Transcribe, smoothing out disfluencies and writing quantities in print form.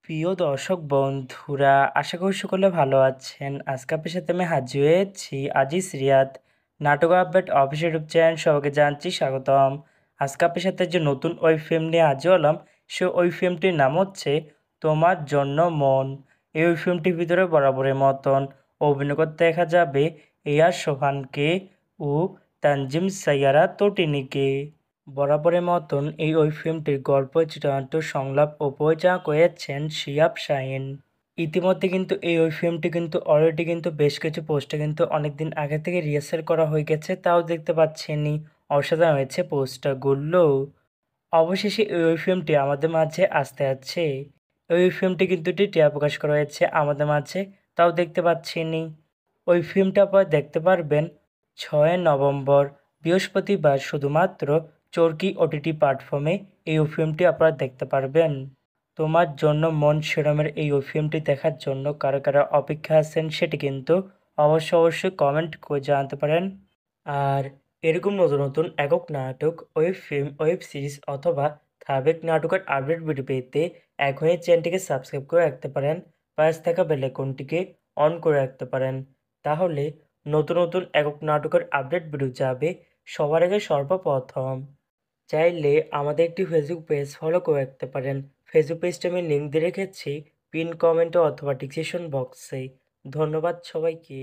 প্রিয় দর্শক বন্ধুরা, আশা করি সকলে ভালো আছেন। আজকে আপনার সাথে আমি হাজির হয়েছি আজিজ রিয়াদ নাটক আপডেট অফিসিয়াল ইউটিউব চ্যানেল। সবাইকে জানছি স্বাগতম। আজকে আপনার সাথে যে নতুন ওই ফিল্ম নিয়ে হাজির হলাম, সে ওই ফিল্মটির নাম হচ্ছে তোমার জন্য মন। এই ওই ফিল্মটির ভিতরে বরাবরের মতন অভিনয় করতে দেখা যাবে এআর সোহানকে ও তানজিম সাইয়ারা তটিনীকে। বরাবরের মতন এই ওই ফিল্মটির গল্প চিত্রনাট্য সংলাপ ও পরিচালনা করেছেন শিহাব শাহীন। ইতিমধ্যে কিন্তু এই ওই ফিল্মটি কিন্তু অলরেডি কিন্তু বেশ কিছু পোস্টে কিন্তু অনেকদিন আগে থেকে রিহার্সাল করা হয়ে গেছে, তাও দেখতে পাচ্ছেনই অসাধারণ হয়েছে পোস্টারগুলো। অবশেষে এই ওই ফিল্মটি আমাদের মাঝে আসতে যাচ্ছে। এই ওই ফিল্মটি কিন্তু টিআর প্রকাশ করা হয়েছে আমাদের মাঝে, তাও দেখতে পাচ্ছেনই। ওই ফিল্মটা আপনারা দেখতে পারবেন 6 নভেম্বর বৃহস্পতিবার শুধুমাত্র চরকি ওটিটি প্ল্যাটফর্মে। এই ফিল্মটি আপনারা দেখতে পারবেন। তোমার জন্য মন শিরোমের এই ফিল্মটি দেখার জন্য কারা কারা অপেক্ষা আছেন সেটি কিন্তু অবশ্যই কমেন্ট করে জানাতে পারেন। আর এরকম নতুন নতুন একক নাটক, ওয়েব ফিল্ম, ওয়েব সিরিজ অথবা ধারাবাহিক নাটকের আপডেট ভিডিও পেতে এখনই চ্যানেলটিকে সাবস্ক্রাইব করে রাখতে পারেন। পাশে থাকা বেল আইকনটিকে অন করে রাখতে পারেন। তাহলে নতুন নতুন একক নাটকের আপডেট ভিডিও যাবে সবার আগে সর্বপ্রথম। চাইলে আমাদের একটি ফেসবুক পেজ ফলো করে রাখতে পারেন। ফেসবুক পেজটা আমি লিঙ্ক দিয়ে রেখেছি পিন কমেন্টে অথবা ডিসক্রিপশন বক্সে। ধন্যবাদ সবাইকে।